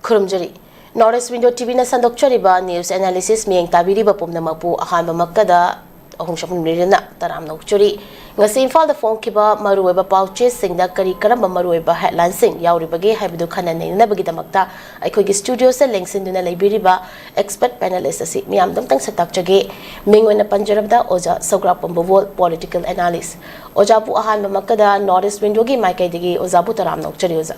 Kurumjari. Norris Window TV na sandokchariba news analysis miyeng tabiriba pumnamapu ahanba makkada ahong shapun nirina taram nokchuri. Ngasi Imphal da phongkiba maruweba pauche singda kari karamba maruweba headline sing yauribage haibidu khana neina bagidamakta aikhogi studio se lengsinduna leibiriba expert panelist asi miyam damtang satakjage mingwena panjarabda oja 𝐍𝐄𝐖𝐒 political analyst ojabu ahanba makkada Norris Window gi maikaidigi ojabu taram nokchuri oja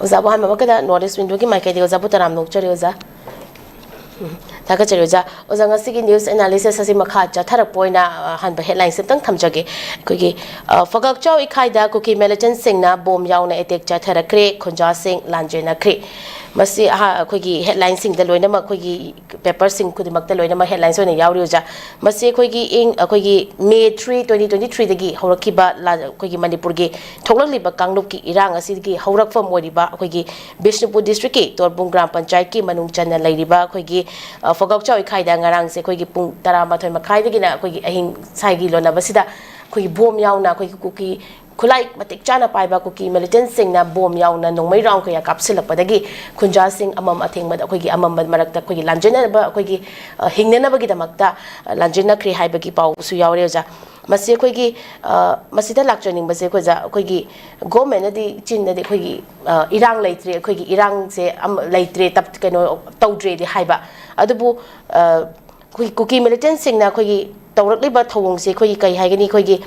Oza buhan mama kada Norris Window ki makai di oza putaram nokchari oza. Taka chari oza. Oza ngasi ki news analysis asi makhacha tharak poina hanba headlines tang thamjage. Kogi 𝐍𝐄𝐼𝐒 𝐀𝐍𝐀𝐋𝐘𝐈𝐒 kogi singna bom yauna attack cha tharakre khunja sing lanjena kre. Masi kogi headline sing da loina ma kogi paper sing kudimak da loina ma headlines ona yauri oza. Masi kogi May 3 2023 dagi hawrakiba kogi manipur gi thokliba kanglup ki irang asi gi hawrakfam oriba kogi Bishnupur district ki Torbung gram panchayat ki manung channa lairiba kogi 𝐍𝐿 𝐀 ngarang se kogi pung 12 makhai dagi na kogi ahing sai gi lona basida kogi bom yauna kogi kuki khulai matik chana paiba kuki militant sing na bom yauna nongmai round kaya kapsilakpadagi khunja sing amam athengmad kogi amam marakta kogi lanjena ba kogi hingnena bagi damakta lanjena kri haibagi pau su yaure oja masi kogi masida lakchaning base koja kogi government adi chinna de kogi irang leitre kogi irang se leitre tap keno tawdre de haiba adubu kuki militant sing na kogi tawrakliba thawong se kogi kai haigani kogi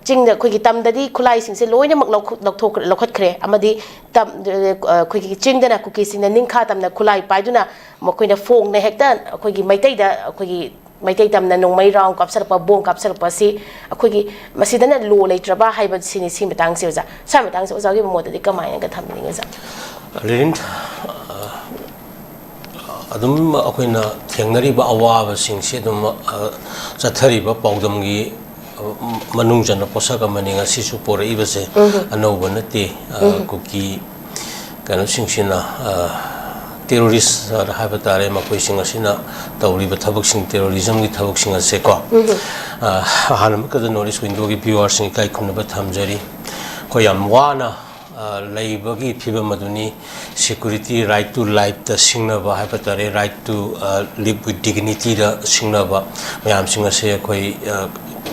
chingda kogi tamdadi khulai sing se loina mak lokhat khre amadi tam kogi chingdana kuki singna ningkha tamna khulai paiduna makoina phong na hekta kogi maitai da kogi maitai tamna nongmai round kapsarpa bom kapsarpa si kogi masidana lo leitraba haiba sini sing betang se oza sa betang se oza gi modadi kamaina ga thamning oza lirin adum akoina thengnariba awaba singse dum chathariba paudamgi manungjana posaka maninga sisu pora ibase anoba nate kuki kana singsina terrorist haba tare makoi singasina tawriba thabak sing terrorism gi thabak singa se ko hanam ka Norris Window gi viewers sing kai khunba thamjari ko yam wana laibagi phiba maduni security right to life the singnaba haba tare right to live with dignity the singnaba mayam singa se koi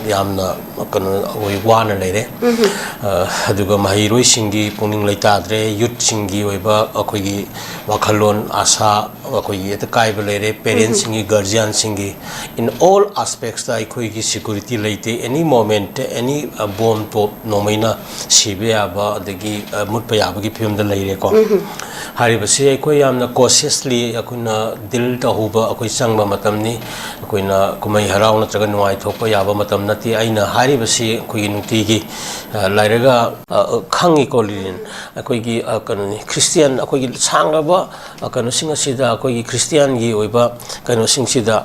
yamna kanu oi wana leire aduga mahiroi singi puning leitadre youth singi oiba akogi wakhalon asa akogi eta kaiba leire parents singi guardian singi in all aspects da akogi security leite any moment any bomb to nomaina sibe aba adagi mutpa yabagi phim da leire ko hariba se akoi yamna cautiously akuna dil ta huba akoi sangba matamni akoina kumai harau na traga nuai thokpa yaba matam nati aina haribasi kogi nutigi lairaga khangi kolin akogi kanoni Christian akogi sangraba kanu singa sida akogi Christian gi oiba kanu singsida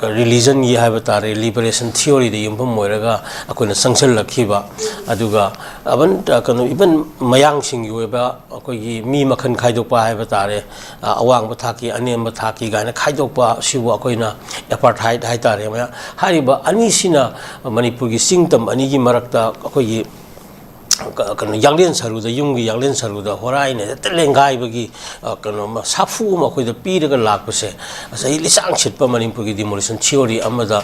religion gi haiba tare liberation theory de yumpam moiraga akoina sangsal lakhiba aduga aban kanu even mayang singi oiba akogi mi makhan khaidokpa haiba tare awang ba thaki anem ba thaki gaina khaidokpa siwa akoina apartheid hai tare maya hariba ani sina manipur gi singtam ani gi marakta akoi kan yanglen saru da yumgi yanglen saru da horai ne telengai bagi kan safu ma khoi da pi daga lakpase asai lisang chitpa manipur gi demolition theory amada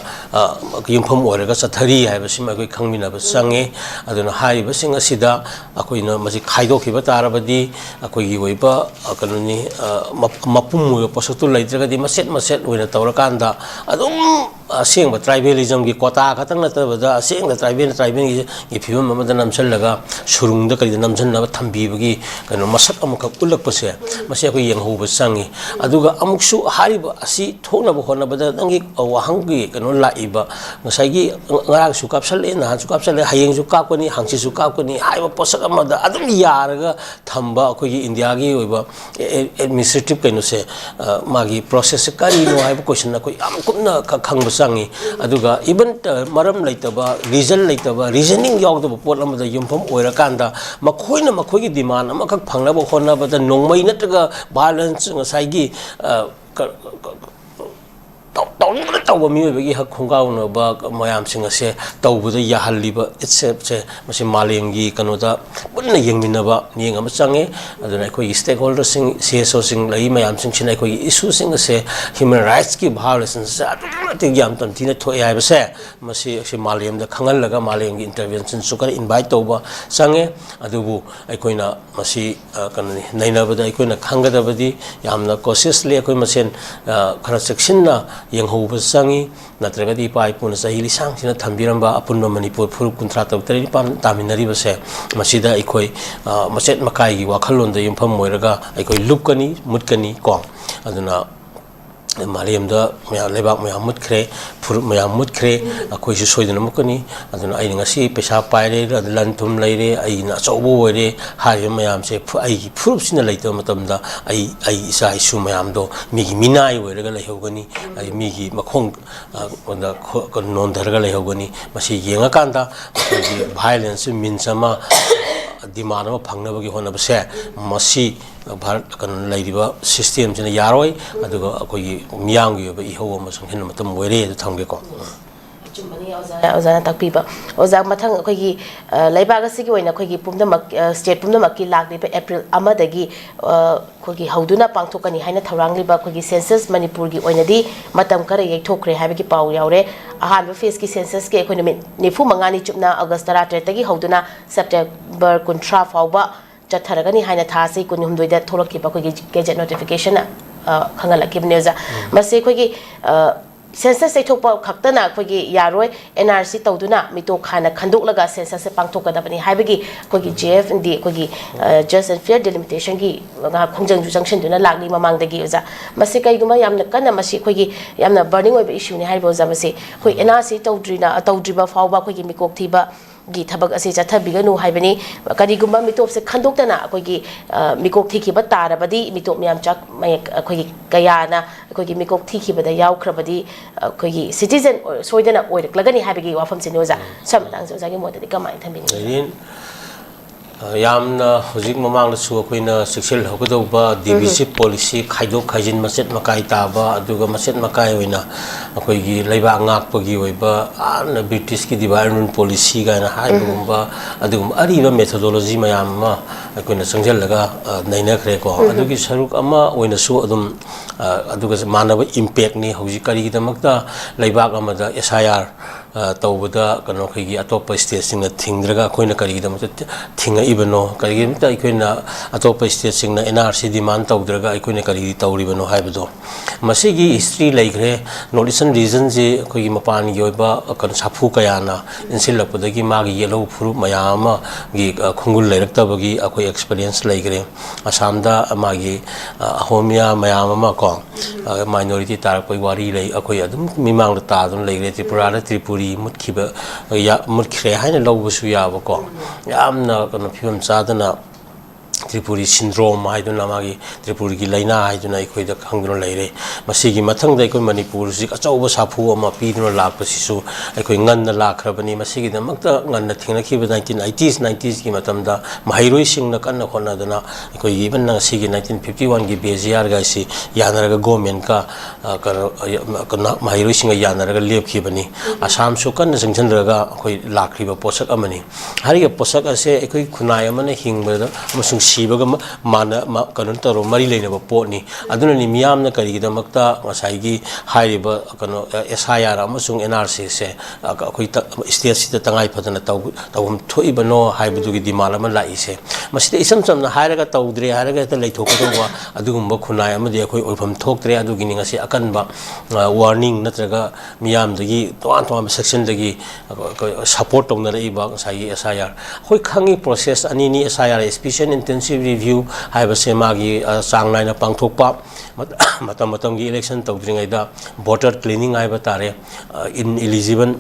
yumpham oraga sathari hai basi ma koi khangmina ba sange aduna hai ba singa sida akoi na maji khaidok khiba tarabadi akoi gi oiba kanuni mapum mo posatu leitraga di maset oina tawrakanda adum asengba tribalism gi kota khatang na tabada asengda tribal gi phibam amada namsalaga surungda kali namjanna thambi bagi kanu masak amukha ulakpase mase ko yenghoba sangi aduga amuksu hariba asi thona bo hona bada dangi wahanggi kanu laiba ngasai ngarang su kapsale na su kapsale hayeng su kapkani hangsi su kapkani haiba posak amada adum yaraga thamba ko gi india gi oiba administrative kanu se magi process kari no haiba question na ko am kumna khangba sangi aduga even maram laitaba reason laitaba reasoning yawdaba pot amada yumpham oirakanda makhoina makhoigi demand amakak phangnaba khonaba da nongmai natraga balance ngasai gi tauba miyoibagi hak khongaunaba mayamsing ase taubada yahalliba itse masi malemgi kanoda punna yengminaba yeng ama change aduna koi stakeholders sing CSO sing lai mayamsing china koi issue sing ase human rights ki violations ati yam tam tina thoi ai base masi si malem da khangal laga malem gi intervention sukar invite tauba change adubu aikoina masi kanani nainabada aikoina khangadabadi yamna cautiously akoi masen khara sectionna yenghouba changi natragadi pai puna sahi lisang sina thambiramba apunba manipur furup kunthra tawtari pan taminari base masida aikoi maset makai gi wakhalon da yumpham moiraga aikoi lupkani mutkani ko aduna Malem da maya lebak maya mutkre furup maya mutkre akoi su soidana mukani aduna ai ngasi pesa paire da lantum leire ai na chawbo wore hari mayam se ai furup sina leito matamda ai isa isu mayam do migi minai wore ga lehogani ai migi makhong onda kon non darga lehogani masi yenga kanda violence min sama demand ama phangnabagi honabase masi Bharat kan laidiba system jina yaroi aduga akoi miyanggi ba ihau ama sanghen matam were da thamge ko Chumbani Ozana takpiba Oza mathang akoigi laibaga sigi oina akoigi pumdamak state pumdamakki lakliba April amadagi akoigi hauduna pangthokani haina tharangliba akoigi census Manipur gi oinadi matam kara yekthokre haibagi pau yaure ahanba phase ki census ke akoina nifu mangani chupna August 13 tagi hauduna September 13 fauba Chatharagani haina thasi kunhumdoida tholokiba akoigi gazette notification khangalakibne oza mase akoigi census thokpa khaktana akoigi yaroi NRC tawduna mito khana khanduk census se pangthokadabani haibagi akoigi JF indi akoigi just and fair delimitation gi khongjang ju junction duna lagni mamangdagi oza masi kaiguma yamna kana masi akoigi yamna burning oiba issue ni haibo oza masi koi NRC tawdriba fawba akoigi mikok thiba gi thabak ase chathabiganu haibani karigumba mitop se khandokdana akoigi mikok thikiba tarabadi mitop myam chak akoigi kayana akoigi mikok thikibada yaukrabadi akoigi citizen soidana oiraklagani haibagi wafam sinoza samtang sojagi modadi kamai thambini yamna hojik mamang da su akoina sexual hogodoba divisive policy khaidok khaijin maset makai taba aduga maset makai oina akoigi leiba ngakpagi oiba ana British ki environment policy ga na haibumba adugum ariba methodology mayam ma akoina sangjal laga naina khre ko adugi saruk ama oina su adum aduga manaba impact ni hojik kari gidamakta leiba amada SIR tawbada kano khigi atop state singna thingdraga koina kari gidamakta thinga ibano kari gimta ikoina atop state singna NRC demand tawdraga ikoina kari tawribano haibado masigi history laikre northeastern region je khigi mapan yoiba kan sapu kayana insilapodagi magi yellow furu mayama gi khungul lairaktabagi akoi experience laikre asamda magi ahomia mayama ko minority tarakoi wari lai akoi adum mimang ta dun laikre tripura tripuri mutkiba ya mutkre haina lawbusu yaba ko yamna kana phim chadana Tripuri syndrome haiduna magi Tripuri gi laina haiduna ikoi da khangduna laire masigi mathang da ikoi Manipur sik achauba sapu ama piduna lakpasisu ikoi nganna lakhrabani masigi da makta nganna thingna khiba 1980s gi matamda mahairoi singna kanna khona dana ikoi even na sigi 1951 gi BGR ga si yanaraga government ka kana mahairoi singa yanaraga lepkhibani Assam su kanna singchandraga ikoi lakhriba posak amani hariga posak ase ikoi khunai amana hingbada amasung sibaga mana kanon taro mari leinaba potni aduna ni miyamna karigidamakta ngasai hairiba kano SIR amasung NRC se akoi state sita tangai phadana tawum thoibano haibudugi dimala ma laise masida isam samna hairaga tawdre hairaga ta leithokadwa adugumba khunai amadi akoi oifam thoktre adugi ngasi akanba warning natraga miyamdagi toan section dagi support tawna reiba ngasai SIR hoi khangi process ani ni SIR special intensive review haibase magi sangnai na pangthokpa matam gi election tawdringai da voter cleaning haiba tare ineligible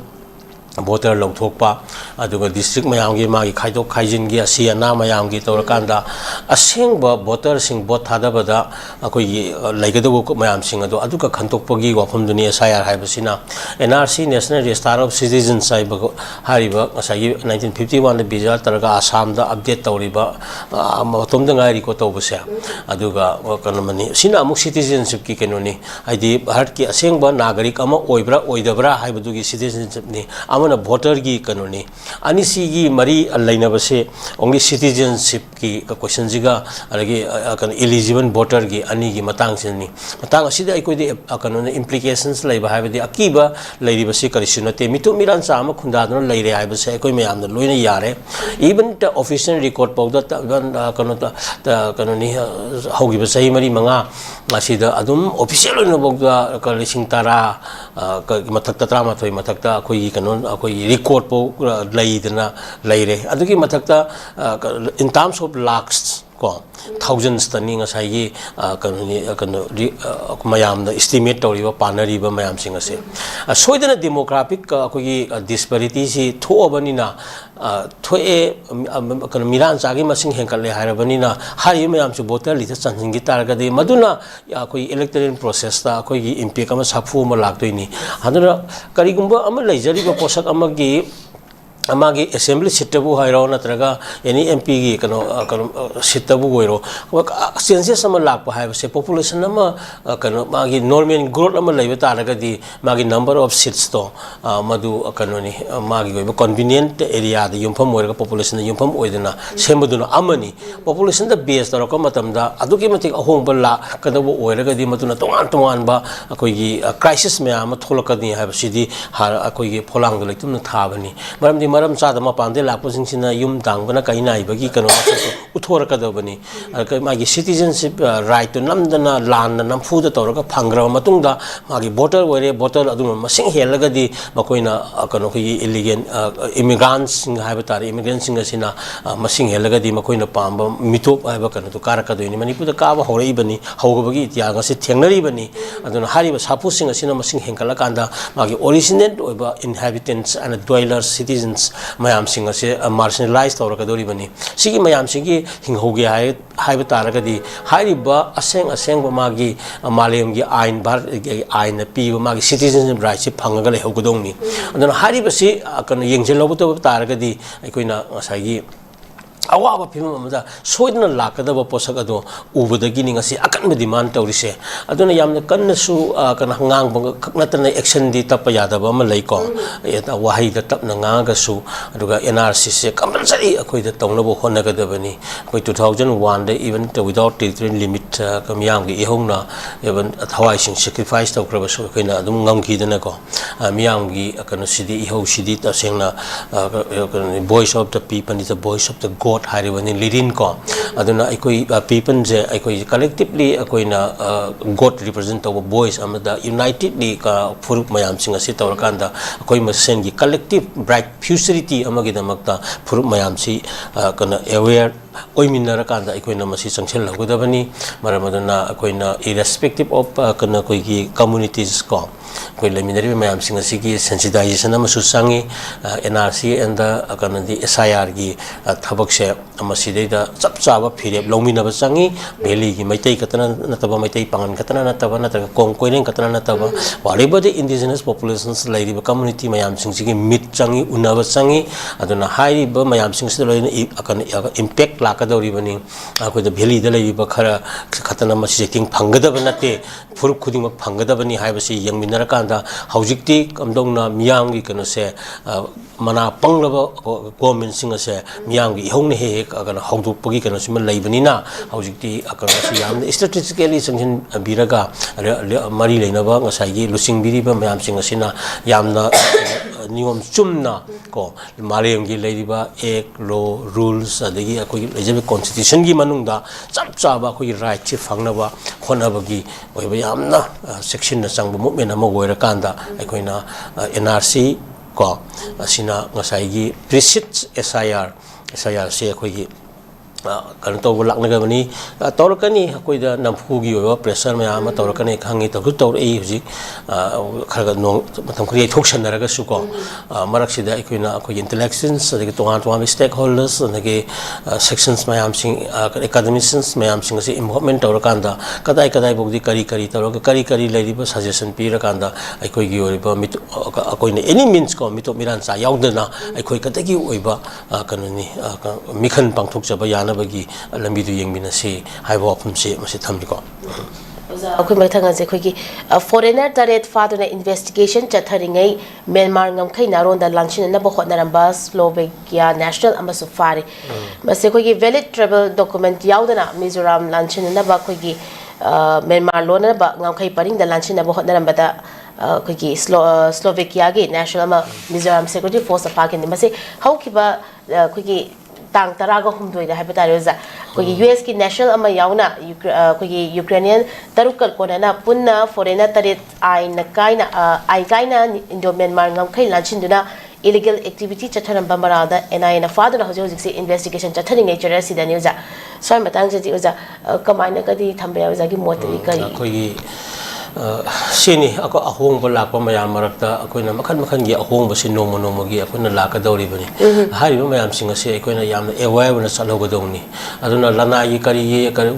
voter longthokpa aduga district mayamgi magi khaidok khaijingi asi ana mayamgi torakanda asengba voter sing vote thadabada akoi laigadabu mayam sing ado aduka khantokpagi wafam duni SIR haibasina NRC National Register of Citizens saiba hariba asagi 1951 da bija taraga Assam da update tawriba matomda ngai ko tawbase aduga kanamani sina amuk citizenship ki kenoni aidi bharat ki asengba nagarik ama oibra oidabra haibadugi citizenship ni amana voter ki kanoni anisi gi mari alaina base only citizenship ki question jiga alagi kan eligible voter ki ani gi matang sini matang asida ikoi de kanoni implications laiba haibadi akiba lairi base karisunate mitu miran sama khunda don laire haibase ikoi mayam da loina yare even the official record powda kanoni hogi base mari manga asida adum official no bogda kalising tara mathakta trama thoi mathakta akoi kanon akoi record po laidana laire adugi mathakta in terms of lakhs ko thousands tani ngasai gi kanoni mayam da estimate toriba panariba mayam singa se soidana demographic akoi disparity si thobani na thoe kan miran chagi masing henkale harabanina hari mayam chu voter li chanjingi targadi maduna akoi electoral process ta akoi gi impact ama safu ma laktoini hadura karigumba ama leijari ba posak ama gi amagi assembly sitabu hairo natraga any MP gi kano sitabu goiro census ama lakpa haibase population ama kano magi normal growth ama leiba taragadi magi number of seats to madu kanoni magi goiba convenient area da yumpham oiraga population da yumpham oidana sembaduna amani population da base taraka matamda aduki matik ahongba la kadabu oiraga di matuna tongan ba akoi gi crisis me ama tholakadi haibasidi akoi gi pholang da lektum na thabani maramdi maram chada ma pande lakpo singsina yum dangbana kaina ibagi kano uthora kadabani magi citizenship right to namdana lan namfu da toraka phangra matungda magi voter were voter adum masing helagadi makoina kano ki illegal immigrants haiba immigrants sina masing helagadi makoina pamba mitop haiba kano to karaka doini manipur da ka ba horei bani hawgabagi itya ngase thengnari bani aduna hariba sapu sing asina masing henkala kanda magi original oiba inhabitants and dwellers citizens mayam sing ase marginalized tawrakadori bani sigi mayam sigi hinghoge hai bataragadi hariba aseng ba magi malem gi ain bar ain pi ba magi citizenship right si phangaga le hogodong ni aduna hariba si kan yengjel lobuto taragadi aikoina asagi awaba phimam amada soidna lakadaba posak ado ubadagi ningasi akan demand tawrise aduna yamna kanna su kan hangang bang kaknatana action di tapa yadaba ma leiko eta wahai da tapna ngaga su aduga NRC se compulsory akoi da tongnabo honagadabani akoi 2001 da even without territory limit kamyang gi ihongna even thawai sing sacrifice tawkraba su kaina adum ngamki dana ko miyang gi akano sidi iho sidi ta sengna voice of the people is the voice of the god haribani lirin ko aduna ikoi people je ikoi collectively akoina god represent our voice amada unitedly ka furup mayam singa si tawrakanda akoi masen gi collective bright futurity amagi damakta furup mayam si kana aware oiminara kanda ikoina masi changchel hogodabani maramaduna akoina irrespective of kana koi gi communities ko koi leminari mayam singa si gi sensitization amasu sangi NRC and the kana di SIR gi thabak se amaside da chap chaba phire longmina ba changi valley gi maitai katana nataba maitai pangan katana nataba nataka kongkoinen katana nataba whatever the indigenous populations lairi ba community mayam sing gi mit changi unaba changi aduna hai ba mayam sing si loina impact lakadori bani akoi da valley da lairi ba khara katana masi king phangada banate furup khuding phangada bani hai ba si yangminara kanda haujikti kamdongna miyang gi kano se mana panglaba government sing ase miyang gi ihong ne he kana hawdupagi kana sima leibanina haujikti akana si yam strategically sanction biraga mari leinaba ngasai gi lusing biriba mayam sing asina yamna niyom chumna ko malem gi leiba ek law rules adagi akoi lejabe constitution gi manungda chap chaba akoi right chi fangnaba khonabagi oiba yamna section na changba movement ama goira kanda akoina NRC ko asina ngasai gi precedes SIR se akoi gi kano to laknagabani tawrakani akoida nampugi oiba pressure mayam tawrakani khangi taw tawr ei huji kharaga nong matam khri thoksanaraga suko maraksida akoina akoi intellectuals adagi tongan tongan stakeholders adagi sections mayam sing academicians mayam sing se involvement tawrakanda kadai kadai bogdi kari tawraga kari laidiba suggestion pirakanda akoi gi oiba akoina any means ko mito miran sa yaudana akoi kadagi oiba kanoni mikhan pangthok jaba yana bagi lambidu yengbina se haibo apum se masi thamliko अखोई मथंग से अखोई की foreigner तरेट फादुना investigation चथरिंगै Myanmar ngमखै नारोन दा लांचिन ना बखोत नरंबा Slovakia national अमसु फारे मसे अखोई की वैलिड ट्रैवल डॉक्यूमेंट याउदना मिजोरम लांचिन ना बखोई की म्यांमार लोन ना ngमखै परिंग दा लांचिन ना बखोत नरंबा दा अखोई की स्लोवेकिया की नेशनल मिजोरम सिक्योरिटी फोर्स पाकिन मसे हौकिबा अखोई की tang taraga humdoi da habitare za ko US ki national ama yauna ko Ukrainian tarukal konana punna foreigner taret ai kaina Indo Myanmar ngam khai lanchinduna illegal activity chatharam bamara da NI na father hoje hoje se investigation chatharing nature si da news so matang je uza kamaina kadi thambe uza gi motri kari ko sini ako ahong ba lakpa mayam marakta akoina makhan gi ahong ba sin nomo gi akoina laka dawri bani hari ba mayam singa se akoina yamna aware na saloga dawni aduna lana yi kari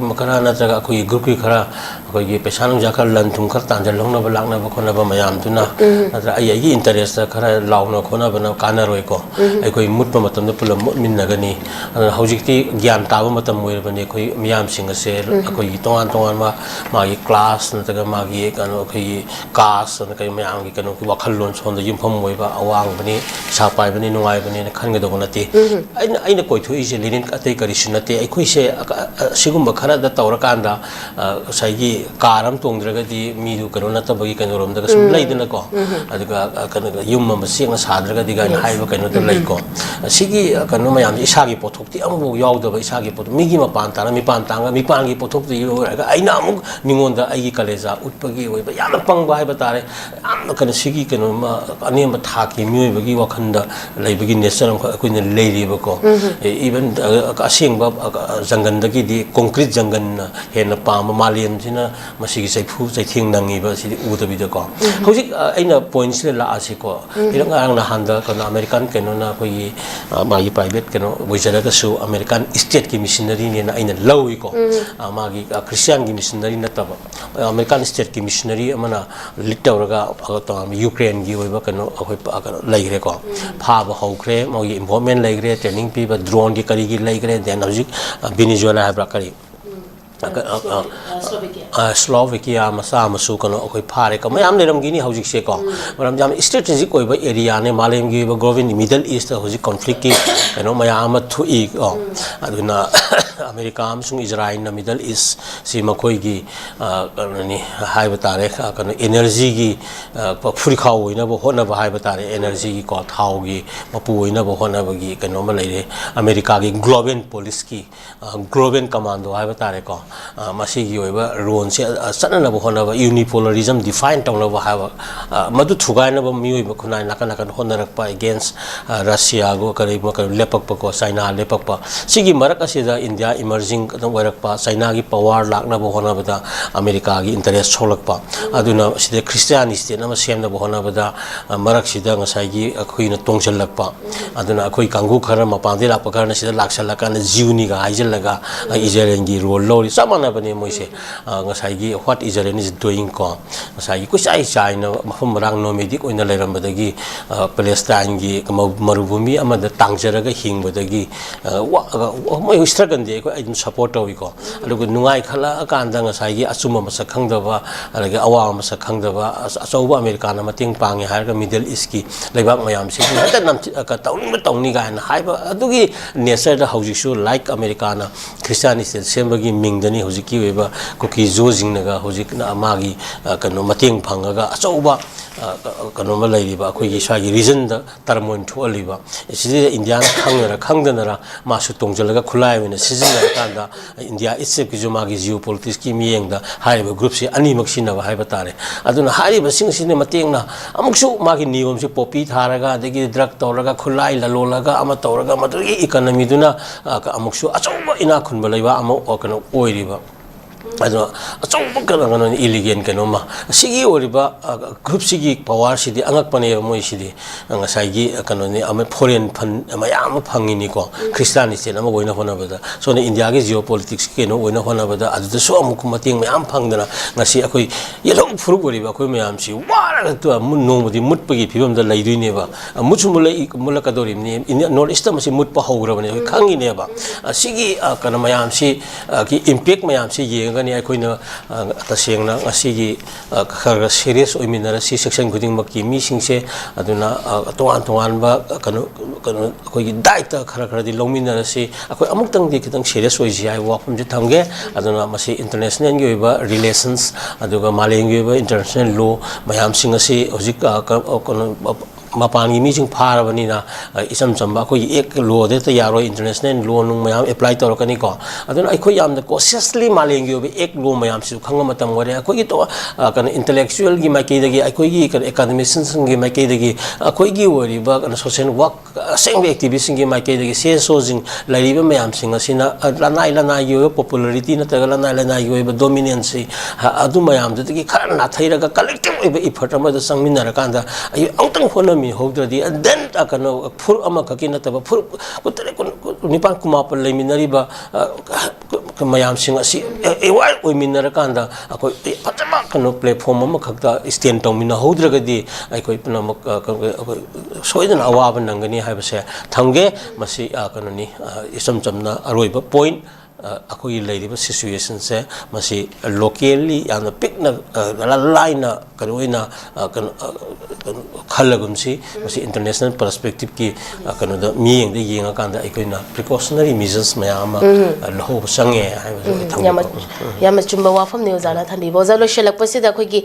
makara na jaga akoi group ki khara akoi gi pesanung jakar lan thum khar tanjal longna ba lakna ba khona ba mayam tuna adra ai gi interest khara lawna khona ba na kana roi ko akoi mutpa matam da pulam min nagani hojikti gyan taba matam moir bani akoi mayam singa se akoi tongan ma gi class na taga ma gi kano kai kas na kai mayam gi kano wakhal lon son da yumpham moiba awang bani sapai bani nungai bani na khan ga do nati aina koi thui je linin atai kari sunate ai khoi se sigum ba khara da tawra kanda sai gi karam tongdraga di mi du kano na tabagi kano rom da sum laidina ko aduga kano yum ma sing na sadraga di ga hai ba kano to lai ko sigi kano mayam isa gi pothok ti amu yaw da ba isa gi pothok mi gi ma pan ta mi pan tanga mi pan gi pothok ti yo ga aina amu ningon da ai gi kaleza utpagi oiba yamna pangba haiba tare amna kana sigi kana ma anem thaki myoi bagi wakhanda leibagi nature am koina leiriba ko even asing ba jangan dagi di concrete jangan hena pam maliam sina masigi saifu saithing nangi ba sidi udabi da ko hojik aina points le la asi ko irang arang na handa kana american kana na koi ma yi private kana wizara ka su american state ki missionary ne na aina lawi ko ma gi christian ki missionary na taba american state ki missionary amana litawraga Ukraine gi oiba kano akoi laigre ko phaba hokre mo gi involvement laigre training pi ba drone gi kari gi laigre then hojik Venezuela ha bra kari Slovakia masa masu kano akoi phare ka mayam leram gi ni hojik se ko maram jam strategic oiba area ne malem gi ba govern Middle East hojik conflict ki kano mayam thui ko aduna America amsung Israel na Middle East si makoi gi ni hai batare kano energy gi phuri khaw oina bo hona ba hai batare energy gi ko thau gi mapu oina bo hona ba gi kano ma leire America gi global police ki global commando hai batare ko masi gi oiba ron se sanna na bo hona ba unipolarism define tawna ba ha madu thugai na ba mioi ba khunai nakana kan hona rak pa against Russia go kari ma kan lepak pa ko China lepak pa sigi marak asida India emerging kadang warak pa China gi power lakna bo hona bada America gi interest cholak pa aduna sida Christianist na ma sem na bo hona bada marak sida ngasai gi akhoi na tongchal lak pa aduna akhoi kangu khara ma pande lak pa khara sida laksal lak na jiuni ga aijal laga Israel gi role lori samana bani moise ngasai gi what Israel is doing ko ngasai gi kusai China mafum rang no medic oina leram badagi Palestine gi marubumi amada tangjaraga hing badagi moi struggle de ko ai support oi ko alugu nungai khala akanda ngasai gi achuma masak khangdaba alaga awa masak khangdaba achauba America na mating pangi harga Middle East ki leibak mayam si hata nam ka tawni ga na haiba adugi nature da hauji su like America na Christianity sembagi mingdani hauji ki weba kuki ꯖꯣꯖꯤꯡꯅꯒ ꯍꯧꯖꯤꯛꯅ ꯃꯥꯒꯤ ꯀꯩꯅꯣ ꯃꯇꯦꯡ ꯐꯪꯉꯒ ꯑꯆꯧꯕ ꯀꯩꯅꯣꯃ ꯂꯩꯔꯤꯕ ꯑꯩꯈꯣꯏꯒꯤ ꯁ꯭ꯋꯥꯏꯒꯤ ꯔꯤꯖꯟꯗ term ꯑꯣꯏꯅ ꯊꯣꯛꯍꯜꯂꯤꯕ ꯁꯤꯗ ꯏꯟꯗꯤꯌꯥꯅ ꯈꯪꯅꯔ ꯈꯪꯗꯅꯔ ꯃꯥꯁꯨ ꯇꯣꯡꯁꯤꯜꯂꯒ ꯈꯨꯠꯂꯥꯏ ꯑꯣꯏꯅ ꯁꯤꯖꯤꯟꯅꯔꯀꯥꯟꯗ ꯏꯟꯗꯤꯌꯥ ꯏꯠꯁꯦꯞꯀꯤꯁꯨ ꯃꯥꯒꯤ ꯖꯤꯑꯣꯄꯣꯂꯤꯇꯤꯛꯁꯀꯤ ꯃꯤꯠꯌꯦꯡꯗ ꯍꯥꯏꯔꯤꯕ ꯒ꯭ꯔꯨꯞꯁꯤ ꯑꯅꯤꯃꯛ ꯁꯤꯖꯤꯟꯅꯕ ꯍꯥꯏꯕ ꯇꯥꯔꯦ ꯑꯗꯨꯅ ꯍꯥꯏꯔꯤꯕꯁꯤꯡꯁꯤꯅ ꯃꯇꯦꯡꯅ ꯑꯃꯨꯛꯁꯨ ꯃꯥꯒꯤ ꯅꯤꯌꯣꯝꯁꯤ ꯄꯣꯄꯤ ꯊꯥꯔꯒ ꯑꯗꯒꯤ ꯗ꯭ꯔꯒ ꯇꯧꯔꯒ ꯈꯨꯠꯂꯥꯏ ꯂꯂꯣꯜꯂꯒ ꯑꯃ ꯇꯧꯔꯒ ꯃꯗꯨꯒꯤ ꯏꯀꯅꯃꯤꯗꯨꯅ ꯑꯃꯨꯛꯁꯨ ꯑꯆꯧꯕ ꯏꯅꯥꯛ ꯈꯨꯟꯕ ꯂꯩꯕꯥꯛ ꯑꯃ ꯀꯩꯅꯣ ꯑꯣꯏꯔꯤꯕ ꯑꯗꯨꯅ ꯑꯆꯧꯕ ꯀꯩꯅꯣ ꯏꯂꯤꯒꯦꯟ ꯀꯩꯅꯣꯃ ꯑꯁꯤꯒꯤ ꯑꯣꯏꯔꯤꯕ ꯒ꯭ꯔꯨꯞꯁꯤꯒꯤ ꯄꯋꯥꯔꯁꯤꯗꯤ ꯑꯉꯛꯄꯅꯦꯕ ꯃꯣꯏꯁꯤꯗꯤ ꯉꯁꯥꯏꯒꯤ ꯀꯩꯅꯣꯅꯤ ꯑꯃ ꯐꯣꯔꯦꯟ ꯐꯟ ꯃꯌꯥꯝ ꯑꯃ ꯐꯪꯉꯤꯅꯤꯀꯣ ꯈ꯭ꯔꯤꯁꯇꯥꯟ ꯏꯁꯇꯦꯠ ꯑꯃ ꯑꯣꯏꯅ ꯍꯣꯠꯅꯕꯗ ꯁꯣꯝꯗ ꯏꯟꯗꯤꯌꯥꯒꯤ ꯖꯤꯑꯣꯄꯣꯂꯤꯇꯤꯛꯁꯀꯤ ꯀꯩꯅꯣ ꯑꯣꯏꯅ ꯍꯣꯠꯅꯕꯗ ꯑꯗꯨꯗꯁꯨ ꯑꯃꯨꯛ ꯃꯇꯦꯡ ꯃꯌꯥꯝ ꯐꯪꯗꯅ ꯉꯁꯤ ꯑꯩꯈꯣꯏ ꯌꯦꯜꯍꯧ ꯐꯨꯔꯨꯞ ꯑꯣꯏꯔꯤꯕ ꯑꯩꯈꯣꯏ ꯃꯌꯥꯝꯁꯤ ꯋꯥꯔꯒ ꯅꯣꯡꯃꯗꯤ ꯃꯨꯠꯄꯒꯤ ꯐꯤꯕꯝꯗ ꯂꯩꯗꯣꯏꯅꯦꯕ ꯃꯨꯠꯁꯨ ꯃꯨꯠꯂꯛꯀꯗꯧꯔꯤꯕꯅꯤ ꯅꯣꯔꯠ ꯏꯁꯇ ꯃꯁꯤ ꯃꯨꯠꯄ ꯍꯧꯈ꯭ꯔꯕꯅꯤ ꯑꯩꯈꯣꯏ ꯈꯪꯉꯤꯅꯦꯕ ꯑꯁꯤꯒꯤ ꯀꯩꯅꯣ ꯃꯌꯥꯝꯁꯤ ꯏꯝꯄꯦꯛ ꯃꯌꯥꯝꯁꯤ ꯌꯦꯡꯉꯒꯅꯤ ꯑꯩꯈꯣꯏꯅ ꯇꯁꯦꯡꯅ ꯉꯁꯤꯒꯤ ꯈꯔ ꯁꯦꯔꯤꯌꯁ ꯑꯣꯏꯃꯤꯟꯅꯔꯁꯤ ꯁꯦꯛꯁꯟ ꯈꯨꯗꯤꯡꯃꯛꯀꯤ ꯃꯤꯁꯤꯡꯁꯦ ꯑꯗꯨꯅ ꯇꯣꯉꯥꯟ ꯇꯣꯉꯥꯟꯕ ꯀꯩꯅꯣ ꯑꯩꯈꯣꯏꯒꯤ ꯗꯥꯏꯠꯇ ꯈꯔꯗꯤ ꯂꯧꯃꯤꯟꯅꯔꯁꯤ ꯑꯩꯈꯣꯏ ꯑꯃꯨꯛꯇꯪꯗꯤ ꯈꯤꯇꯪ ꯁꯦꯔꯤꯌꯁ ꯑꯣꯏꯁꯤ ꯍꯥꯏꯕ ꯋꯥꯐꯝꯁꯤ ꯊꯝꯒꯦ ꯑꯗꯨꯅ ꯃꯁꯤ ꯏꯟꯇꯔꯅꯦꯁꯅꯦꯜꯒꯤ ꯑꯣꯏꯕ ꯔꯤꯂꯦꯁꯟꯁ ꯑꯗꯨꯒ ꯃꯥꯂꯦꯝꯒꯤ ꯑꯣꯏꯕ ꯏꯟꯇꯔꯅꯦꯁꯅꯦꯜ ꯂꯣ ꯃꯌꯥꯝꯁꯤꯡ ꯑꯁꯤ ꯍꯧꯖꯤꯛ ꯀꯩꯅꯣ ꯃꯄꯥꯟꯒꯤ ꯃꯤꯁꯤꯡ ꯐꯥꯔꯕꯅꯤꯅ ꯏꯆꯝ ꯆꯝꯕ ꯑꯩꯈꯣꯏꯒꯤ ꯑꯦꯛ ꯂꯣꯗ ꯍꯦꯛꯇ ꯌꯥꯔꯣꯏ ꯏꯟꯇꯔꯅꯦꯁꯅꯦꯜ ꯂꯣ ꯅꯨꯡ ꯃꯌꯥꯝ ꯑꯦꯄ꯭ꯂꯥꯏ ꯇꯧꯔꯛꯀꯅꯤꯀꯣ ꯑꯗꯨꯅ ꯑꯩꯈꯣꯏ ꯌꯥꯝꯅ ꯀꯣꯁꯤꯌꯁꯂꯤ ꯃꯥꯂꯦꯝꯒꯤ ꯑꯣꯏꯕ ꯑꯦꯛ ꯂꯣ ꯃꯌꯥꯝꯁꯤꯁꯨ ꯈꯪꯕ ꯃꯇꯝ ꯑꯣꯏꯔꯦ ꯑꯩꯈꯣꯏꯒꯤ ꯀꯩꯅꯣ ꯏꯟꯇꯦꯂꯦꯛꯆꯨꯋꯦꯜꯒꯤ ꯃꯥꯏꯀꯩꯗꯒꯤ ꯑꯩꯈꯣꯏꯒꯤ ꯀꯩꯅꯣ ꯑꯦꯀꯥꯗꯃꯤꯁꯤꯌꯟꯁꯤꯡꯒꯤ ꯃꯥꯏꯀꯩꯗꯒꯤ ꯑꯩꯈꯣꯏꯒꯤ ꯑꯣꯏꯔꯤꯕ ꯀꯩꯅꯣ ꯁꯣꯁꯤꯌꯦꯜ ꯋꯥꯛ ꯑꯁꯦꯡꯕ ꯑꯦꯛꯇꯤꯕꯤꯁꯁꯤꯡꯒꯤ ꯃꯥꯏꯀꯩꯗꯒꯤ ꯁꯦ ꯁꯣꯁꯤꯡ ꯂꯩꯔꯤꯕ ꯃꯌꯥꯝꯁꯤꯡ ꯑꯁꯤꯅ ꯂꯅꯥꯏꯒꯤ ꯑꯣꯏꯕ ꯄꯣꯄꯨꯂꯔꯤꯇꯤ ꯅꯠꯇ꯭ꯔꯒ ꯂꯅꯥꯏꯒꯤ ꯑꯣꯏꯕ ꯗꯣꯃꯤꯅꯦꯟꯁꯤ ꯑꯗꯨ ꯃꯌꯥꯝꯗꯨꯗꯒꯤ ꯈꯔ ꯅꯥꯊꯩꯔꯒ ꯀꯂꯦꯛꯇꯤꯚ ꯑꯣꯏꯕ ꯏꯐꯔꯠ ꯑꯃꯗ ꯆꯪꯃꯤꯟꯅꯔꯀꯥꯟꯗ ꯑꯃꯨꯛꯇꯪ ꯍꯣꯠꯅꯍꯧꯗ꯭ꯔꯗꯤ ꯗꯦꯟ ꯀꯩꯅꯣ ꯐꯨꯔꯨꯞ ꯑꯃꯈꯛꯀꯤ ꯅꯠꯇꯕ ꯐꯨꯔꯨꯞ ꯅꯤꯄꯥꯟ ꯀꯨꯟꯃꯥꯄꯟ ꯂꯩꯃꯤꯟꯅꯔꯤꯕ ꯃꯌꯥꯝꯁꯤꯡ ꯑꯁꯤ ꯑꯦꯋꯥꯔ ꯑꯣꯏꯃꯤꯟꯅꯔꯀꯥꯟꯗ ꯑꯩꯈꯣꯏ ꯐꯖꯕ ꯀꯩꯅꯣ ꯄ꯭ꯂꯦꯠꯐꯣꯝ ꯑꯃꯈꯛꯇ ꯁ꯭ꯇꯦꯟ ꯇꯧꯃꯤꯟꯅꯍꯧꯗ꯭ꯔꯒꯗꯤ ꯑꯩꯈꯣꯏ ꯄꯨꯝꯅꯃꯛ ꯑꯩꯈꯣꯏ ꯁꯣꯏꯗꯅ ꯑꯋꯥꯕ ꯅꯪꯒꯅꯤ ꯍꯥꯏꯕꯁꯦ ꯊꯝꯒꯦ ꯃꯁꯤ ꯀꯩꯅꯣꯅꯤ ꯏꯆꯝ ꯆꯝꯅ ꯑꯔꯣꯏꯕ ꯄꯣꯏꯟ ꯑꯩꯈꯣꯏꯒꯤ ꯂꯩꯔꯤꯕ ꯁꯤꯆꯨꯋꯦꯁꯟꯁꯦ ꯃꯁꯤ ꯂꯣꯀꯦꯜꯂꯤ ꯌꯥꯝꯅ ꯄꯤꯛꯅ ꯂꯥꯏꯅ ꯀꯩꯅꯣ ꯑꯣꯏꯅ ꯈꯜꯂꯒꯨꯝꯁꯤ ꯃꯁꯤ ꯏꯟꯇꯔꯅꯦꯁꯅꯦꯜ ꯄꯔꯁꯄꯦꯛꯇꯤꯞꯀꯤ ꯀꯩꯅꯣꯗ ꯃꯤꯠꯌꯦꯡꯗ ꯌꯦꯡꯉꯀꯥꯟꯗ ꯑꯩꯈꯣꯏꯅ ꯄ꯭ꯔꯤꯀꯣꯁꯅꯔꯤ ꯃꯤꯖꯔꯁ ꯃꯌꯥꯝ ꯑꯃ ꯂꯧꯍꯧꯕ ꯆꯪꯉꯦ ꯍꯥꯏꯕꯁꯨ ꯑꯩ ꯊꯝꯖꯒꯦ ꯌꯥꯝꯅ ꯆꯨꯝꯕ ꯋꯥꯐꯝꯅꯤ ꯑꯣꯖꯥꯅ ꯊꯝꯕꯤꯕ ꯑꯣꯖꯥ ꯂꯣꯏꯁꯤꯜꯂꯛꯄꯁꯤꯗ ꯑꯩꯈꯣꯏꯒꯤ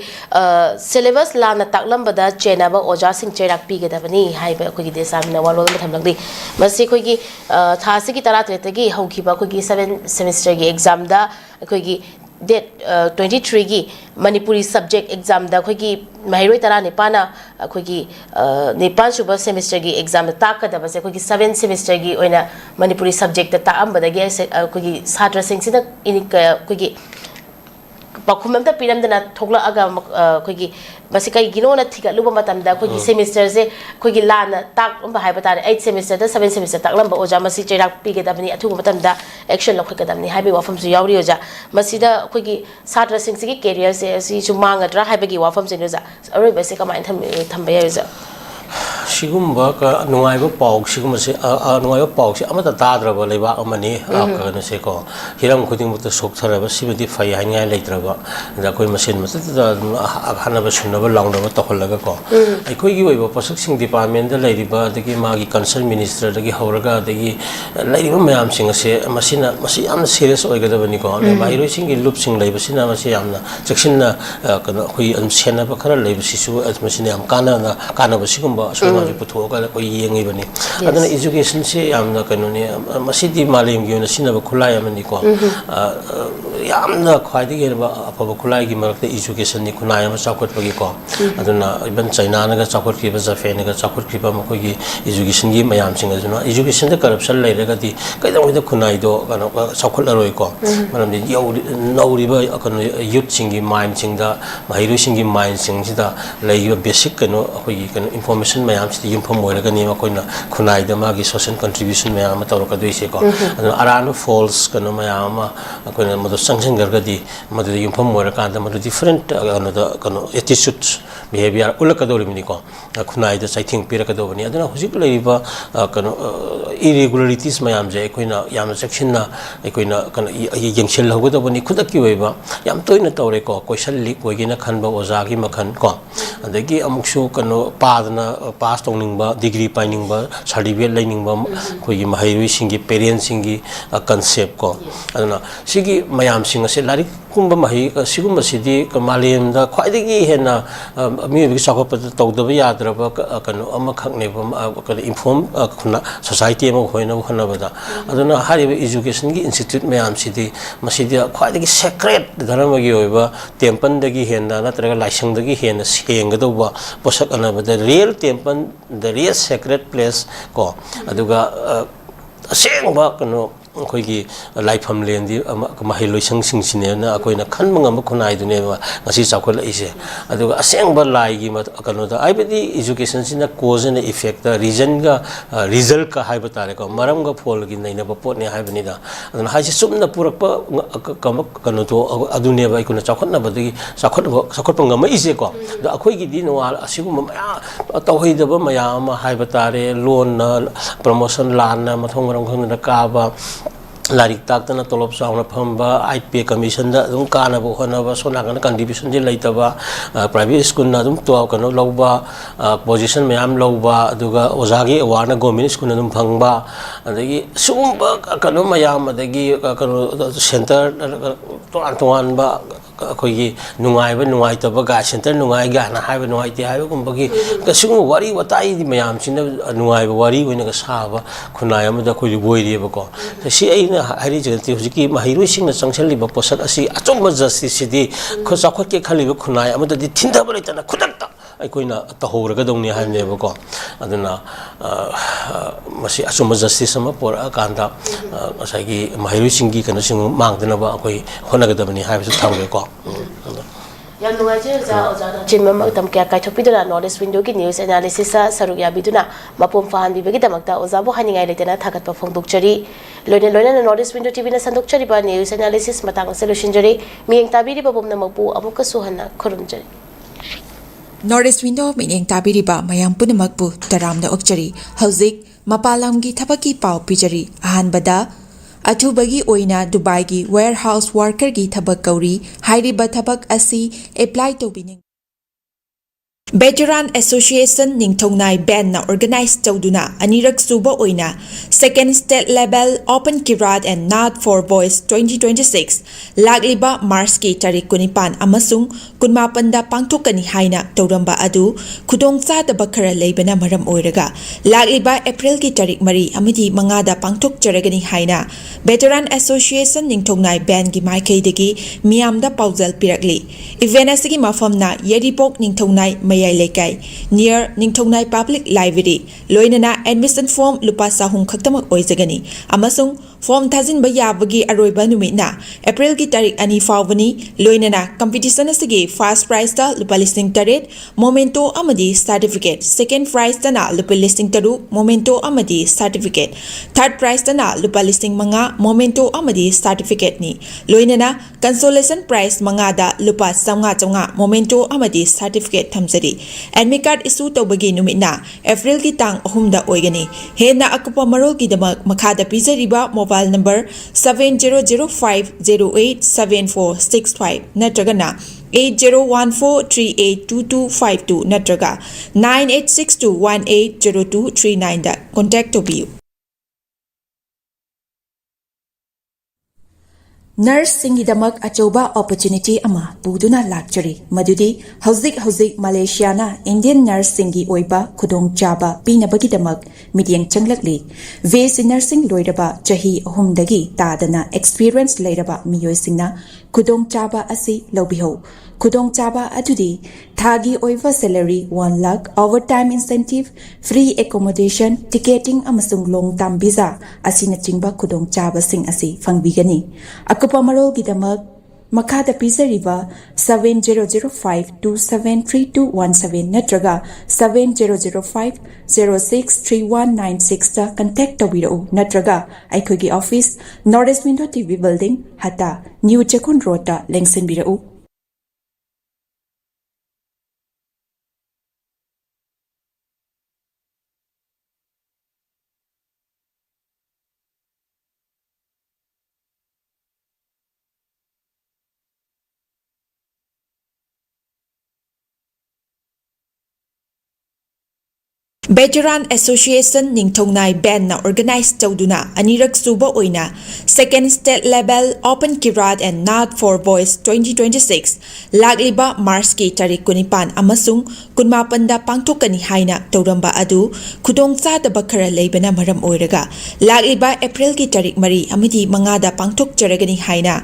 ꯁꯤꯂꯦꯕꯁ ꯂꯥꯟꯅ ꯇꯥꯛꯂꯝꯕꯗ ꯆꯦꯟꯅꯕ ꯑꯣꯖꯥꯁꯤꯡ ꯆꯩꯔꯥꯛ ꯄꯤꯒꯗꯕꯅꯤ ꯍꯥꯏꯕ ꯑꯩꯈꯣꯏꯒꯤ ꯗꯦꯁꯥꯃꯤꯅ ꯋꯥꯔꯣꯜ ꯑꯃ ꯊꯝꯂꯛꯂꯤ ꯃꯁꯤ ꯑꯩꯈꯣꯏꯒꯤ ꯊꯥ ꯑꯁꯤꯒꯤ 13ꯇꯒꯤ ꯍꯧꯈꯤꯕ ꯑꯩꯈꯣꯏꯒꯤ 7th ꯁꯦꯃꯤꯁꯇꯔꯒꯤ ꯑꯦꯛꯖꯥꯝꯗ ꯑꯩꯈꯣꯏꯒꯤ ꯗꯦꯠ 23ꯒꯤ ꯃꯅꯤꯄꯨꯔꯤ ꯁꯕꯖꯦꯛ ꯑꯦꯛꯖꯥꯝꯗ ꯑꯩꯈꯣꯏꯒꯤ ꯃꯍꯩꯔꯣꯏ 19ꯅ ꯑꯩꯈꯣꯏꯒꯤ 9ꯁꯨꯕ ꯁꯦꯃꯤꯁꯇꯔꯒꯤ ꯑꯦꯛꯖꯥꯝꯗ ꯇꯥꯛꯀꯗꯕꯁꯦ ꯑꯩꯈꯣꯏꯒꯤ 7th ꯁꯦꯃꯤꯁꯇꯔꯒꯤ ꯑꯣꯏꯅ ꯃꯅꯤꯄꯨꯔꯤ ꯁꯕꯖꯦꯛꯇ ꯇꯥꯛꯑꯝꯕꯗꯒꯤ ꯑꯩꯈꯣꯏꯒꯤ ꯁꯥꯇ꯭ꯔꯁꯤꯡꯁꯤꯅ ꯑꯩꯈꯣꯏꯒꯤ ꯄꯥꯎꯈꯨꯝ ꯑꯃꯇ ꯄꯤꯔꯝꯗꯅ ꯊꯣꯛꯂꯛꯑꯒ ꯑꯩꯈꯣꯏꯒꯤ ꯃꯁꯤ ꯀꯩꯒꯤꯅꯣꯅ ꯊꯤꯒꯠꯂꯨꯕ ꯃꯇꯝꯗ ꯑꯩꯈꯣꯏꯒꯤ ꯁꯦꯃꯤꯁꯇꯔꯁꯦ ꯑꯩꯈꯣꯏꯒꯤ ꯂꯥꯟꯅ ꯇꯥꯛꯂꯝꯕ ꯍꯥꯏꯕ ꯇꯥꯔꯦ 8th ꯁꯦꯃꯤꯁꯇꯔꯗ 7th ꯁꯦꯃꯤꯁꯇꯔ ꯇꯥꯛꯂꯝꯕ ꯑꯣꯖꯥ ꯃꯁꯤ ꯆꯩꯔꯥꯛ ꯄꯤꯒꯗꯕꯅꯤ ꯑꯊꯨꯕ ꯃꯇꯝꯗ ꯑꯦꯛꯁꯟ ꯂꯧꯈꯠꯀꯗꯕꯅꯤ ꯍꯥꯏꯕꯒꯤ ꯋꯥꯐꯝꯁꯨ ꯌꯥꯎꯔꯤ ꯑꯣꯖꯥ ꯃꯁꯤꯗ ꯑꯩꯈꯣꯏꯒꯤ ꯁꯥꯇ꯭ꯔꯁꯤꯡꯁꯤꯒꯤ ꯀꯦꯔꯤꯌꯔꯁꯦ ꯑꯁꯤꯁꯨ ꯃꯥꯡꯒꯗ꯭ꯔꯥ ꯍꯥꯏꯕꯒꯤ ꯋꯥꯐꯝꯁꯤꯅꯤ ꯑꯣꯖꯥ ꯑꯔꯣꯏꯕꯁꯦ ꯀꯃꯥꯏꯅ ꯊꯝꯕ ꯌꯥꯏ ꯑꯣꯖꯥ ꯁꯤꯒꯨꯝꯕ ꯅꯨꯡꯉꯥꯏꯕ ꯄꯥꯎ ꯁꯤꯒꯨꯝꯕꯁꯦ ꯅꯨꯡꯉꯥꯏꯕ ꯄꯥꯎꯁꯦ ꯑꯃꯠꯇ ꯇꯥꯗ꯭ꯔꯕ ꯂꯩꯕꯥꯛ ꯑꯃꯅꯤ ꯀꯩꯅꯣꯁꯦꯀꯣ ꯍꯤꯔꯝ ꯈꯨꯗꯤꯡꯃꯛꯇ ꯁꯣꯛꯊꯔꯕ ꯁꯤꯕꯨꯗꯤ ꯐꯩ ꯍꯥꯏꯅꯤꯡꯉꯥꯏ ꯂꯩꯇ꯭ꯔꯕ ꯑꯗ ꯑꯩꯈꯣꯏ ꯃꯁꯦꯟ ꯃꯊꯛꯇꯗ ꯑꯗꯨꯝ ꯍꯥꯠꯅꯕ ꯁꯨꯅꯕ ꯂꯥꯎꯅꯕ ꯇꯧꯍꯜꯂꯒꯀꯣ ꯑꯩꯈꯣꯏꯒꯤ ꯑꯣꯏꯕ ꯄꯣꯠꯁꯛꯁꯤꯡ ꯗꯤꯄꯥꯔꯠꯃꯦꯟꯗ ꯂꯩꯔꯤꯕ ꯑꯗꯒꯤ ꯃꯥꯒꯤ ꯀꯟꯁꯔꯟ ꯃꯤꯅꯤꯁꯇꯔꯗꯒꯤ ꯍꯧꯔꯒ ꯑꯗꯒꯤ ꯂꯩꯔꯤꯕ ꯃꯌꯥꯝꯁꯤꯡ ꯑꯁꯦ ꯃꯁꯤ ꯌꯥꯝꯅ ꯁꯤꯔꯤꯌꯁ ꯑꯣꯏꯒꯗꯕꯅꯤꯀꯣ ꯃꯍꯩꯔꯣꯏꯁꯤꯡꯒꯤ ꯂꯨꯞꯁꯤꯡ ꯂꯩꯕꯁꯤꯅ ꯃꯁꯤ ꯌꯥꯝꯅ ꯆꯦꯛꯁꯤꯟꯅ ꯀꯩꯅꯣ ꯑꯩꯈꯣꯏ ꯑꯗꯨꯝ ꯁꯦꯟꯅꯕ ꯈꯔ ꯂꯩꯕꯁꯤꯁꯨ ꯃꯁꯤꯅ ꯌꯥꯝ ꯀꯥꯟꯅꯕ ꯁꯤꯒꯨꯝꯕ ꯑꯁꯣꯏꯕꯁꯤ ꯄꯨꯊꯣꯛꯑꯒ ꯑꯩꯈꯣꯏ ꯌꯦꯡꯉꯤꯕꯅꯤ ꯑꯗꯨꯅ ꯏꯖꯨꯀꯦꯁꯟꯁꯤ ꯌꯥꯝꯅ ꯀꯩꯅꯣꯅꯤ ꯃꯁꯤꯗꯤ ꯃꯥꯂꯦꯝꯒꯤ ꯑꯣꯏꯅ ꯁꯤꯖꯤꯟꯅꯕ ꯈꯨꯠꯂꯥꯏ ꯑꯃꯅꯤꯀꯣ ꯌꯥꯝꯅ ꯈ꯭ꯋꯥꯏꯗꯒꯤ ꯑꯐꯕ ꯈꯨꯠꯂꯥꯏꯒꯤ ꯃꯔꯛꯇ ꯏꯖꯨꯀꯦꯁꯟꯅꯤ ꯈꯨꯟꯅꯥꯏ ꯑꯃ ꯆꯥꯎꯈꯠꯄꯒꯤꯀꯣ ꯑꯗꯨꯅ ꯏꯚꯟ ꯆꯩꯅꯥꯅꯒ ꯆꯥꯎꯈꯠꯈꯤꯕ ꯖꯄꯦꯟꯅꯒ ꯆꯥꯎꯈꯠꯈꯤꯕ ꯃꯈꯣꯏꯒꯤ ꯏꯖꯨꯀꯦꯁꯟꯒꯤ ꯃꯌꯥꯝꯁꯤꯡ ꯑꯗꯨꯅ ꯏꯖꯨꯀꯦꯁꯟꯗ ꯀꯔꯞꯁꯟ ꯂꯩꯔꯒꯗꯤ ꯀꯩꯗꯧꯉꯩꯗ ꯈꯨꯟꯅꯥꯏꯗꯣ ꯀꯩꯅꯣ ꯆꯥꯎꯈꯠꯂꯔꯣꯏꯀꯣ ꯃꯔꯝꯗꯤ ꯅꯧꯔꯤꯕ ꯀꯩꯅꯣ ꯌꯨꯠꯁꯤꯡꯒꯤ ꯃꯥꯏꯟꯁꯤꯡꯗ ꯃꯍꯩꯔꯣꯏꯁꯤꯡꯒꯤ ꯃꯥꯏꯟꯁꯤꯡꯁꯤꯗ ꯂꯩꯔꯤꯕ ꯕꯦꯁꯤꯛ ꯀꯩꯅꯣ ꯑꯩꯈꯣꯏꯒꯤ ꯀꯩꯅꯣ ꯏꯟꯐꯣꯔꯃꯦꯁꯟ ꯃꯌꯥꯝꯁꯤꯗ ꯌꯨꯝꯐꯝ ꯑꯣꯏꯔꯒꯅꯤ ꯃꯈꯣꯏꯅ ꯈꯨꯟꯅꯥꯏꯗ ꯃꯥꯒꯤ ꯁꯣꯁꯤꯌꯦꯜ ꯀꯟꯇ꯭ꯔꯤꯕ꯭ꯌꯨꯁꯟ ꯃꯌꯥꯝ ꯑꯃ ꯇꯧꯔꯛꯀꯗꯣꯏꯁꯦꯀꯣ ꯑꯗꯨꯅ ꯑꯔꯥꯟꯕ ꯐꯣꯜꯁ ꯀꯩꯅꯣ ꯃꯌꯥꯝ ꯑꯃ ꯑꯩꯈꯣꯏꯅ ꯃꯗꯨ ꯆꯪꯁꯤꯟꯈ꯭ꯔꯒꯗꯤ ꯃꯗꯨꯗ ꯌꯨꯝꯐꯝ ꯑꯣꯏꯔꯀꯥꯟꯗ ꯃꯗꯨ ꯗꯤꯐꯔꯦꯟ ꯀꯩꯅꯣꯗ ꯀꯩꯅꯣ ꯑꯦꯇꯤꯆꯨꯠꯁ ꯕꯤꯍꯦꯕꯤꯌꯔ ꯎꯠꯂꯛꯀꯗꯧꯔꯤꯕꯅꯤꯀꯣ ꯈꯨꯟꯅꯥꯏꯗ ꯆꯩꯊꯦꯡ ꯄꯤꯔꯛꯀꯗꯧꯕꯅꯤ ꯑꯗꯨꯅ ꯍꯧꯖꯤꯛ ꯂꯩꯔꯤꯕ ꯀꯩꯅꯣ ꯏꯔꯦꯒꯨꯂꯔꯤꯇꯤꯁ ꯃꯌꯥꯝꯁꯦ ꯑꯩꯈꯣꯏꯅ ꯌꯥꯝꯅ ꯆꯦꯛꯁꯤꯟꯅ ꯑꯩꯈꯣꯏꯅ ꯀꯩꯅꯣ ꯌꯦꯡꯁꯤꯜꯍꯧꯒꯗꯧꯕꯅꯤ ꯈꯨꯗꯛꯀꯤ ꯑꯣꯏꯕ ꯌꯥꯝ ꯇꯣꯏꯅ ꯇꯧꯔꯦꯀꯣ ꯀꯣꯏꯁꯟ ꯂꯤꯛ ꯑꯣꯏꯒꯦꯅ ꯈꯟꯕ ꯑꯣꯖꯥꯒꯤ ꯃꯈꯜ ꯀꯣ ꯑꯗꯒꯤ ꯑꯃꯨꯛꯁꯨ ꯀꯩꯅꯣ पास तौनिंगबा डिग्री पाइनिंगबा सर्टिफिकेट लेनिंगबा कोई महैरुई सिंगी पेरेंट्स सिंगी कंसेप्ट को अदना सिगी मयाम सिंग असे लारिक कुंबा महि सिगुम सिदी मालेम दा ख्वाइदगी हेना मिबि साखोप तौदब याद्रबा कनो अमा खकनेबा इन्फॉर्म खुना सोसाइटी अमा होइना खनबदा अदना हारिबा एजुकेशन की इंस्टीट्यूट मयाम सिदी मसिदी ख्वाइदगी सेक्रेट धर्मगी होइबा टेम्पल दगी हेना नत्रगा लाइसंग दगी हेना सेंगदौबा पोषक अनबदा real temple the real secret place को अदुगा असेंगबा कनो अखोगी लाइफम लेंदी महै लोइसंग सिंगसिनेना अखोइना खनमंगम खुनाइदुने ngasi chakhol ise aduga asengba lai gi kano da aibedi education sina cause and effect da reason ga result ka haiba tare ko maram ga phol gi naina ba pot ne haibani da aduna haisi sumna purakpa kano to adune ba ikuna chakhotna ba gi chakhot ngam ise ko da akhoi gi di no asigum ma tawhei da ba maya ma haiba tare loan promotion lan na mathong ram khong na ka ba लारिक ताकतना तोलब चावना फंबा IP commission दा दुम कानाबो होनाबा सोनागना कंट्रीब्यूशन जे लैतबा प्राइवेट स्कूल ना दुम तो कनो लौबा पोजीशन मयाम लौबा दुगा ओजागी अवार्ड गवर्नमेंट स्कूल ना दुम फंबा अदगी सुगुम्बा कनो मयाम अदगी कनो सेंटर तोन तोनबा अखोगी नुंगाइबा नुंगाइतबा गा सेंटर नुंगाइ गाना हाइबा नुंगाइते हाइबा गुम्बगी कसुगु वारी वताई दि मयाम सिना नुंगाइबा वारी होइना का साबा खुनाय अमदा खोइ बोइरिबा को सि अइना हारि जगति हुजिकी महिरुइ सिंना चंगसलिबा पोसक असि अचोंबा जस्टिस सिदि खो चाखोट के खलिबा खुनाय अमदा दि थिनदबा लेतना खुदक्ता अखोइना तहौरगदौनी हाइनेबा को अदुना मसि अचोंबा जस्टिस अमा पोरा कांदा असागी महिरुइ सिंगी कनो सिंग मांगदनबा अखोइ होनगदबनि हाइबसु थांगे को याम नुगाजे जा ओजाना चिन्मम तम क्या काइथोपिदना नॉर्थ ईस्ट विंडो की न्यूज एनालिसिस सरुक याबिदुना मपुम फाहन बिबगी दमकता ओजाबो हानिंगाय लेतेना थागतपा फोंदोकचरी लोइना लोइना नॉर्थ ईस्ट विंडो टीवी ना संदोकचरीबा न्यूज एनालिसिस मतंग से लोशिंजरी मियंग ताबिरिबा बुमना मपु अमुका सुहना खुरुमजरी नॉर्थ ईस्ट विंडो मियंग ताबिरिबा मयाम पुनमकपु तरामना ओकचरी हौजिक मपालामगी थबकी पाव पिजरी अहानबदा अथुबगी ओइना दुबई की वेयरहाउस वर्कर की थबक कौरी हाइरिबा थबक असि apply तौबिनिंग Veteran Association Ningthongnai Band na organize chauduna anirak suba oina second state level open kirat and not for boys 2026 lagliba March ki tarik kunipan amasung kunmapan da pangthokani haina tauramba adu khudongcha da bakhara leibana maram oiraga lagliba April ki tarik mari amidi manga da pangthok charagani haina Veteran Association Ningthongnai Band gi maikai degi miam da paujal pirakli event asigi mafamna yeripok Ningthongnai mayai lekai near Ningthongnai Public Library loinana admission form lupa sahum khaktamak oizagani amasung form thazin ba yabagi aroiba numitna April ki tarik ani fawani loinana competition asigi first prize ta lupa listing taret momento amadi certificate second prize ta na lupa listing taru momento amadi certificate third prize ta na lupa listing manga momento amadi certificate ni loinana consolation prize manga da lupa chaunga momento amadi certificate thamjari admit card issue tawbagi numitna April ki tang ahumda oigani hena akupa marol ki damak makhada pizariba mobile number 7005087465 natragana 8014382252 natraga 9862180239 da contact tobiyu Nurse singidamak achoba opportunity ama buduna lakchari madudi hauzik Malaysia na Indian nurse singi oiba khudong chaba pinabagi damak midyang changlakli VC nursing loiraba chahi ahumdagi tadana experience leiraba miyoi singna khudong chaba asi lobiho khudong chaba adudi thagi oiva salary 1 lakh overtime incentive free accommodation ticketing amasung long term visa asina chingba khudong chaba sing asi fangbigani akupa marol gidamak makhada pizariba 7005273217 natraga 7005063196 ta contact tobiro natraga aikhogi office North East Window TV building hata New Chakun Road ta lengsenbirau Veteran Association ꯅꯤꯡꯊꯧꯅꯥꯏ ꯕꯦꯟꯅ organise ꯇꯧꯗꯨꯅ ꯑꯅꯤꯔꯛ ꯁꯨꯕ ꯑꯣꯏꯅ Second State Level Open Kirat and Not for Boys 2026 ꯂꯥꯛꯂꯤꯕ ꯃꯥꯔꯆꯀꯤ ꯇꯥꯔꯤꯛ 19 ꯑꯃꯁꯨꯡ 18ꯗ ꯄꯥꯡꯊꯣꯛꯀꯅꯤ ꯍꯥꯏꯅ ꯇꯧꯔꯝꯕ ꯑꯗꯨ ꯈꯨꯗꯣꯡꯆꯥꯗꯕ ꯈꯔ ꯂꯩꯕꯅ ꯃꯔꯝ ꯑꯣꯏꯔꯒ ꯂꯥꯛꯂꯤꯕ ꯑꯦꯄ꯭ꯔꯤꯜꯒꯤ ꯇꯥꯔꯤꯛ 4 ꯑꯃꯗꯤ 5ꯗ ꯄꯥꯡꯊꯣꯛꯆꯔꯒꯅꯤ ꯍꯥꯏꯅ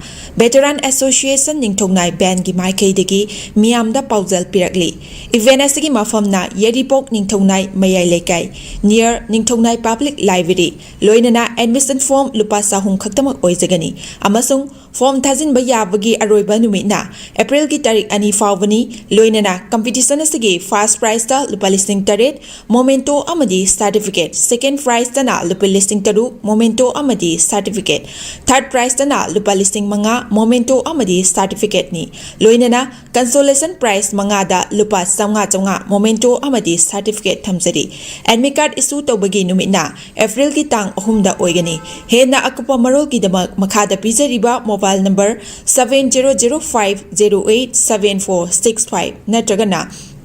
Veteran Association ꯅꯤꯡꯊꯧꯅꯥꯏ ꯕꯦꯟꯒꯤ ꯃꯥꯏꯀꯩꯗꯒꯤ ꯃꯤꯌꯥꯝꯗ ꯄꯥꯎꯖꯦꯜ ꯄꯤꯔꯛꯂꯤ꯫ ꯏꯚꯦꯟꯠ ꯑꯁꯤꯒꯤ ꯃꯐꯝꯅ ꯌꯦꯔꯤꯄꯣꯛ ꯅꯤꯡꯊꯧꯅꯥꯏ ꯃꯌꯥꯏ ꯂꯩꯀꯥꯏ near ꯅꯤꯡꯊꯧꯅꯥꯏ ꯄꯕ꯭ꯂꯤꯛ ꯂꯥꯏꯕ꯭ꯔꯦꯔꯤ ꯂꯣꯏꯅꯅ ꯑꯦꯗꯃꯤꯁꯟ ꯐꯣꯔꯝ ꯂꯨꯄꯥ 400 ꯈꯛꯇꯃꯛ ꯑꯣꯏꯖꯒꯅꯤ ꯑꯃꯁꯨꯡ ꯐꯣꯔꯝ ꯊꯥꯖꯤꯟꯕ ꯌꯥꯕꯒꯤ ꯑꯔꯣꯏꯕ ꯅꯨꯃꯤꯠꯅ ꯑꯦꯄ꯭ꯔꯤꯜꯒꯤ ꯇꯥꯔꯤꯛ 2 ꯐꯥꯎꯕꯅꯤ ꯂꯣꯏꯅꯅ ꯀꯝꯄꯤꯇꯤꯁꯟ ꯑꯁꯤꯒꯤ ꯐꯥꯔꯁꯠ ꯄ꯭ꯔꯥꯏꯖꯇ ꯂꯨꯄꯥ 8,000 ꯃꯣꯃꯦꯟꯇꯣ ꯑꯃꯗꯤ ꯁꯥꯔꯇꯤꯐꯤꯀꯦꯠ ꯁꯦꯀꯦꯟड ꯄ꯭ꯔꯥꯏꯖꯇꯅ ꯂꯨꯄꯥ 3,000 ꯃꯣꯃꯦꯟꯇꯣ ꯑꯃꯗꯤ ꯁꯥꯔꯇꯤꯐꯤꯀꯦꯠ ꯊꯥꯔꯠ ꯄ꯭ꯔꯥꯏꯖꯇꯅ ꯂꯨꯄꯥ 5,000 ꯃꯣꯃꯦꯟꯇो ꯑꯃꯗꯤ ꯁꯥꯔꯇꯤꯐꯤꯀꯦꯠꯅꯤ ꯂꯣꯏꯅꯅ ꯀꯟꯁꯣꯂꯦꯁꯟ ꯄ꯭ꯔꯥꯏꯖ 5ꯗ ꯂꯨꯄꯥ 500 ꯃꯣꯃꯦꯟꯇꯣ ꯑꯃꯗꯤ ꯁꯥꯔꯇꯤꯐꯤꯀꯦꯠ ꯊꯝꯖꯔꯤ एडमिट कार्ड इशू तौबगी नुमितना एप्रिल की तांग 3 ओइगनी हेना अकुपा मरोलगीदमक मखादा पिजरिबा मोबाइल नंबर 7005087465 नत्रगना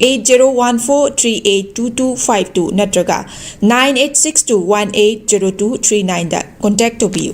8014382252 नत्रगा 9862180239 दा कांटेक्ट तोबियु।